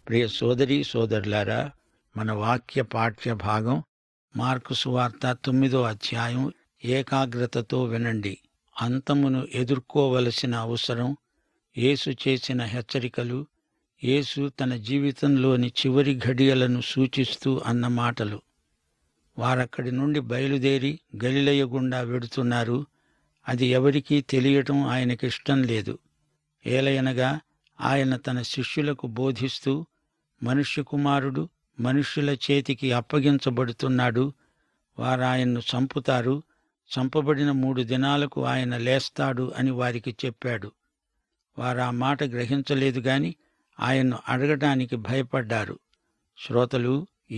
ప్రియ సోదరీ సోదరులారా, మన వాక్య పాఠ్య భాగం మార్కు సువార్త 9వ అధ్యాయం. ఏకాగ్రతతో వినండి. అంతమును ఎదుర్కోవలసిన అవసరం, యేసు చేసిన హెచ్చరికలు, యేసు తన జీవితంలోని చివరి ఘడియలను సూచిస్తూ అన్న మాటలు. వారక్కడి నుండి బయలుదేరి గలిలయ గుండా వెడుతున్నారు. అది ఎవరికీ తెలియటం ఆయనకిష్టం లేదు. ఏలయనగా ఆయన తన శిష్యులకు బోధిస్తూ, మనుష్య కుమారుడు మనుష్యుల చేతికి అప్పగించబడుతున్నాడు, వారాయన్ను చంపుతారు, చంపబడిన 3 దినాలకు ఆయన లేస్తాడు అని వారికి చెప్పాడు. వారా మాట గ్రహించలేదు గాని ఆయన్ను అడగటానికి భయపడ్డారు. శ్రోతలు,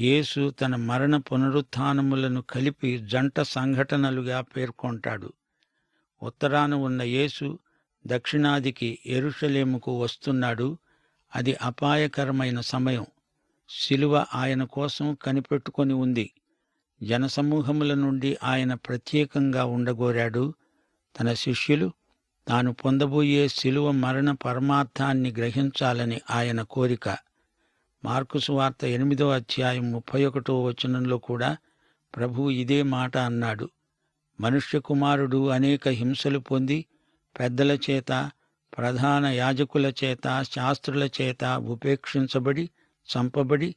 యేసు తన మరణ పునరుత్థానములను కలిపి జంట సంఘటనలుగా పేర్కొంటాడు. ఉత్తరాన ఉన్న యేసు దక్షిణాదికి యెరూషలేముకు వస్తున్నాడు. అది అపాయకరమైన సమయం. శిలువ ఆయన కోసం కనిపెట్టుకొని ఉంది. జనసమూహముల నుండి ఆయన ప్రత్యేకంగా ఉండగోరాడు. తన శిష్యులు తాను పొందబోయే శిలువ మరణ పరమార్థాన్ని గ్రహించాలని ఆయన కోరిక. మార్కు సువార్త 8వ అధ్యాయం 31వ వచనంలో కూడా ప్రభువు ఇదే మాట అన్నాడు. మనుష్య కుమారుడు అనేక హింసలు పొంది పెద్దల చేత, ప్రధాన యాజకుల చేత, శాస్త్రుల చేత ఉపేక్షించబడి చంపబడి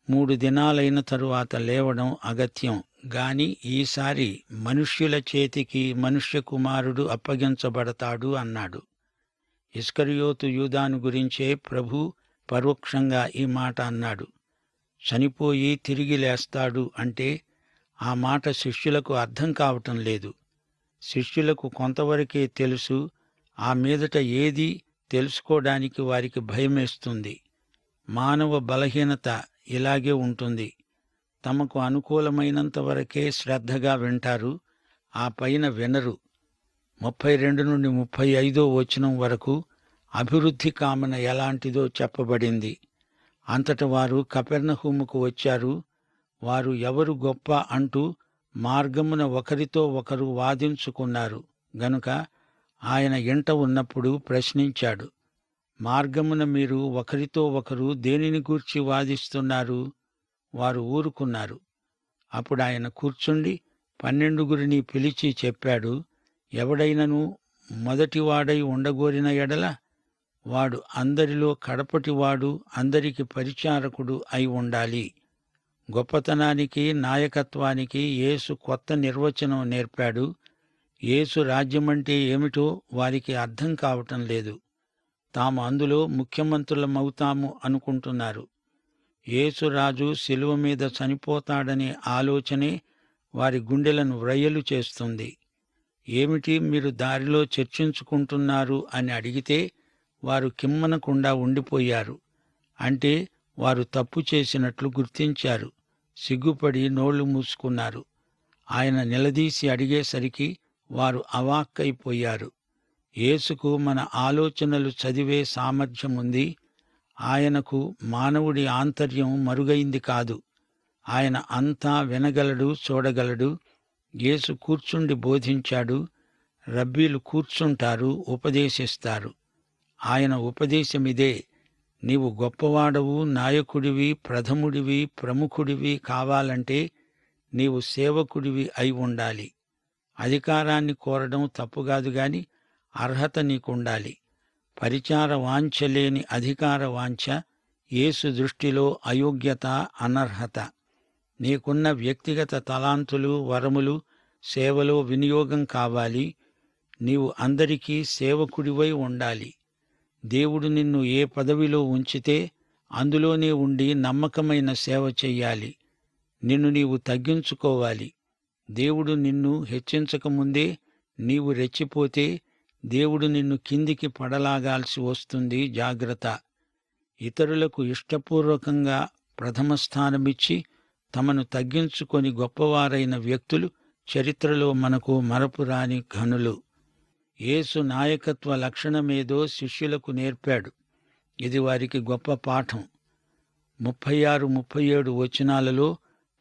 3 దినాలైన తరువాత లేవడం అగత్యం. గాని ఈసారి మనుష్యుల చేతికి మనుష్య కుమారుడు అప్పగించబడతాడు అన్నాడు. ఇస్కరియోతు యూదాను గురించే ప్రభు పరోక్షంగా ఈ మాట అన్నాడు. చనిపోయి తిరిగి లేస్తాడు అంటే ఆ మాట శిష్యులకు అర్థం కావటం లేదు. శిష్యులకు కొంతవరకే తెలుసు. ఆ మీదట ఏదీ తెలుసుకోవడానికి వారికి భయమేస్తుంది. మానవ బలహీనత ఇలాగే ఉంటుంది. తమకు అనుకూలమైనంత వరకే శ్రద్ధగా వింటారు, ఆ పైన వినరు. 32 నుండి 35వ వచనం వరకు అభివృద్ధి కామన ఎలాంటిదో చెప్పబడింది. అంతట వారు కపెర్నహూముకు వచ్చారు. వారు ఎవరు గొప్ప అంటూ మార్గమున ఒకరితో ఒకరు వాదించుకున్నారు గనుక ఆయన ఇంట ఉన్నప్పుడు ప్రశ్నించాడు. మార్గమున మీరు ఒకరితో ఒకరు దేనిని గూర్చి వాదిస్తున్నారు? వారు ఊరుకున్నారు. అప్పుడు ఆయన కూర్చుండి 12 పిలిచి చెప్పాడు, ఎవడైనను మొదటివాడై ఉండగోరిన ఎడల వాడు అందరిలో కడపటివాడు, అందరికి పరిచారకుడు అయి ఉండాలి. గొప్పతనానికి, నాయకత్వానికి యేసు కొత్త నిర్వచనం నేర్పాడు. యేసు రాజ్యమంటే ఏమిటో వారికి అర్థం కావటం లేదు. తాము అందులో ముఖ్యమంత్రులమవుతాము అనుకుంటున్నారు. యేసు రాజు శిలువ మీద చనిపోతాడనే ఆలోచనే వారి గుండెలను వ్రయ్యలు చేస్తుంది. ఏమిటి మీరు దారిలో చర్చించుకుంటున్నారు అని అడిగితే వారు కిమ్మనకుండా ఉండిపోయారు. అంటే వారు తప్పు చేసినట్లు గుర్తించారు. సిగ్గుపడి నోళ్లు మూసుకున్నారు. ఆయన నిలదీసి అడిగేసరికి వారు అవాక్కైపోయారు. యేసుకు మన ఆలోచనలు చదివే సామర్థ్యముంది. ఆయనకు మానవుడి ఆంతర్యం మరుగైంది కాదు. ఆయన అంతా వినగలడు, చూడగలడు. యేసు కూర్చుండి బోధించాడు. రబ్బీలు కూర్చుంటారు, ఉపదేశిస్తారు. ఆయన ఉపదేశమిదే. నీవు గొప్పవాడవు, నాయకుడివి, ప్రథముడివి, ప్రముఖుడివి కావాలంటే నీవు సేవకుడివి అయి ఉండాలి. అధికారాన్ని కోరడం తప్పుగాదు గాని అర్హత నీకుండాలి. పరిచార వాంఛ లేని అధికార వాంఛ యేసు దృష్టిలో అయోగ్యత, అనర్హత. నీకున్న వ్యక్తిగత తలాంతులు, వరములు సేవలో వినియోగం కావాలి. నీవు అందరికీ సేవకుడివై ఉండాలి. దేవుడు నిన్ను ఏ పదవిలో ఉంచితే అందులోనే ఉండి నమ్మకమైన సేవ చెయ్యాలి. నిన్ను నీవు తగ్గించుకోవాలి. దేవుడు నిన్ను హెచ్చించకముందే నీవు రెచ్చిపోతే దేవుడు నిన్ను కిందికి పడలాగాల్సి వస్తుంది. జాగ్రత్త. ఇతరులకు ఇష్టపూర్వకంగా ప్రథమ స్థానమిచ్చి తమను తగ్గించుకొని గొప్పవారైన వ్యక్తులు చరిత్రలో మనకు మరపురాని ఘనులు. యేసు నాయకత్వ లక్షణమేదో శిష్యులకు నేర్పాడు. ఇది వారికి గొప్ప పాఠం. 36, 37 వచనాలలో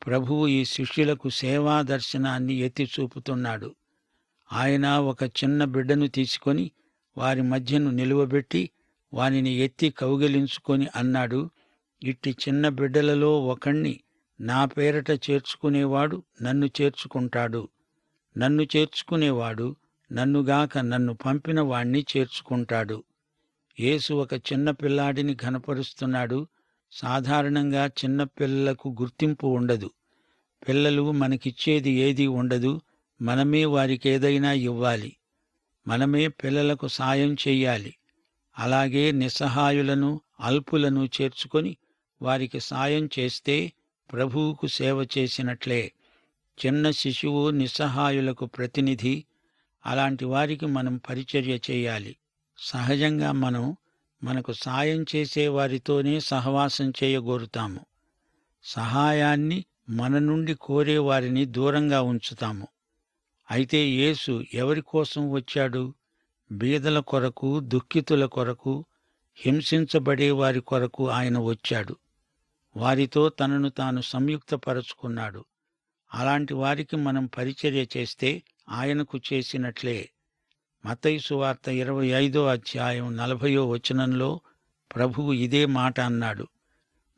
ప్రభువు ఈ శిష్యులకు సేవా దర్శనాన్ని ఎత్తి చూపుతున్నాడు. ఆయన ఒక చిన్న బిడ్డను తీసుకొని వారి మధ్యను నిలువబెట్టి వానిని ఎత్తి కౌగిలించుకొని అన్నాడు, ఇట్టి చిన్న బిడ్డలలో ఒకణ్ణి నా పేరట చేర్చుకునేవాడు నన్ను చేర్చుకుంటాడు. నన్ను చేర్చుకునేవాడు నన్నుగాక నన్ను పంపిన వాణ్ణి చేర్చుకుంటాడు. యేసు ఒక చిన్న పిల్లాడిని ఘనపరుస్తున్నాడు. సాధారణంగా చిన్నపిల్లలకు గుర్తింపు ఉండదు. పిల్లలు మనకిచ్చేది ఏదీ ఉండదు. మనమే వారికేదైనా ఇవ్వాలి. మనమే పిల్లలకు సాయం చెయ్యాలి. అలాగే నిస్సహాయులను, అల్పులను చేర్చుకొని వారికి సాయం చేస్తే ప్రభువుకు సేవ చేసినట్లే. చిన్న శిశువు నిస్సహాయులకు ప్రతినిధి. అలాంటి వారికి మనం పరిచర్య చేయాలి. సహజంగా మనం మనకు సాయం చేసే వారితోనే సహవాసం చేయగోరుతాము. సహాయాన్ని మన నుండి కోరే వారిని దూరంగా ఉంచుతాము. అయితే యేసు ఎవరి కోసం వచ్చాడు? బీదల కొరకు, దుఃఖితుల కొరకు, హింసించబడే వారి కొరకు ఆయన వచ్చాడు. వారితో తనను తాను సంయుక్తపరచుకున్నాడు. అలాంటి వారికి మనం పరిచర్య చేస్తే ఆయనకు చేసినట్లే. మత్తయి సువార్త 25వ అధ్యాయం 40వ వచనంలో ప్రభువు ఇదే మాట అన్నాడు.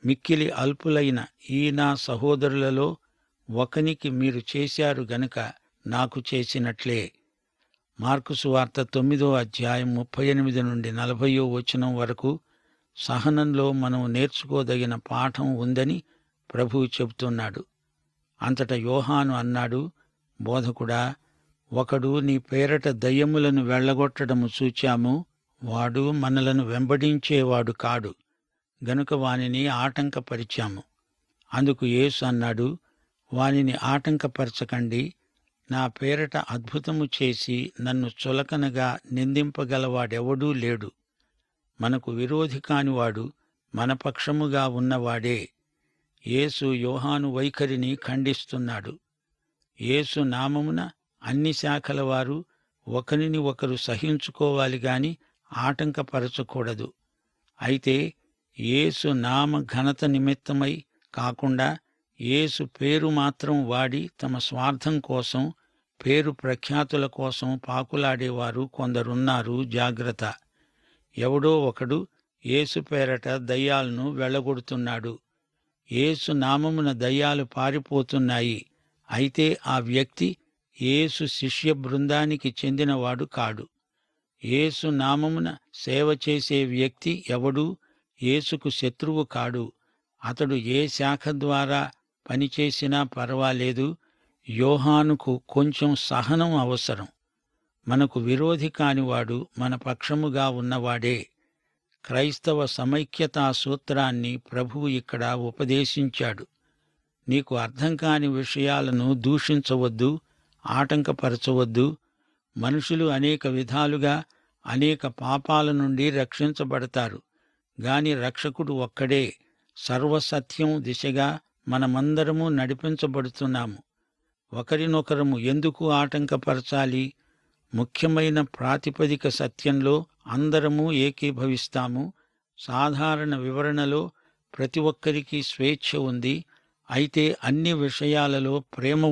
మిక్కిలి అల్పులైన ఈ నా సహోదరులలో ఒకనికి మీరు చేశారు గనుక నాకు చేసినట్లే. మార్కు సువార్త 9వ అధ్యాయం 38 నుండి 40వ వచనం వరకు సహనంలో మనం నేర్చుకోదగిన పాఠం ఉందని ప్రభువు చెబుతున్నాడు. అంతట యోహాను అన్నాడు, బోధకుడా, ఒకడు నీ పేరట దయ్యములను వెళ్ళగొట్టడము చూచాము. వాడు మనలను వెంబడించేవాడు కాడు గనుక వానిని ఆటంకపరిచాము. అందుకు యేసు అన్నాడు, వానిని ఆటంకపరచకండి. నా పేరట అద్భుతము చేసి నన్ను చులకనగా నిందింపగలవాడెవడూ లేడు. మనకు విరోధి కానివాడు మన పక్షముగా ఉన్నవాడే. యేసు యోహాను వైఖరిని ఖండిస్తున్నాడు. యేసు నామమున అన్ని శాఖల వారు ఒకరిని ఒకరు సహించుకోవాలి గాని ఆటంకపరచకూడదు. అయితే యేసు నామ ఘనత నిమిత్తమై కాకుండా యేసు పేరు మాత్రం వాడి తమ స్వార్థం కోసం, పేరు ప్రఖ్యాతుల కోసం పాకులాడేవారు కొందరున్నారు. జాగ్రత్త. ఎవడో ఒకడు యేసు పేరట దయ్యాలను వెళ్ళగొడుతున్నాడు. యేసు నామమున దయ్యాలు పారిపోతున్నాయి. అయితే ఆ వ్యక్తి యేసు శిష్య బృందానికి చెందినవాడు కాడు. యేసు నామమున సేవ చేసే వ్యక్తి ఎవడూ యేసుకు శత్రువు కాడు. అతడు ఏ శాఖ ద్వారా పనిచేసినా పర్వాలేదు. యోహానుకు కొంచెం సహనం అవసరం. మనకు విరోధి కానివాడు మన పక్షముగా ఉన్నవాడే. క్రైస్తవ సమైక్యతా సూత్రాన్ని ప్రభువు ఇక్కడ ఉపదేశించాడు. నీకు అర్థం కాని విషయాలను దూషించవద్దు, ఆటంకపరచవద్దు. మనుషులు అనేక విధాలుగా అనేక పాపాల నుండి రక్షించబడతారు. గాని రక్షకుడు ఒక్కడే. సర్వసత్యం దిశగా మనమందరము నడిపించబడుతున్నాము. ఒకరినొకరము ఎందుకు ఆటంకపరచాలి? ముఖ్యమైన ప్రాతిపదిక సత్యంలో అందరము ఏకీభవిస్తాము. సాధారణ వివరణలో ప్రతి ఒక్కరికి స్వేచ్ఛ ఉంది. అయితే అన్ని విషయాలలో ప్రేమ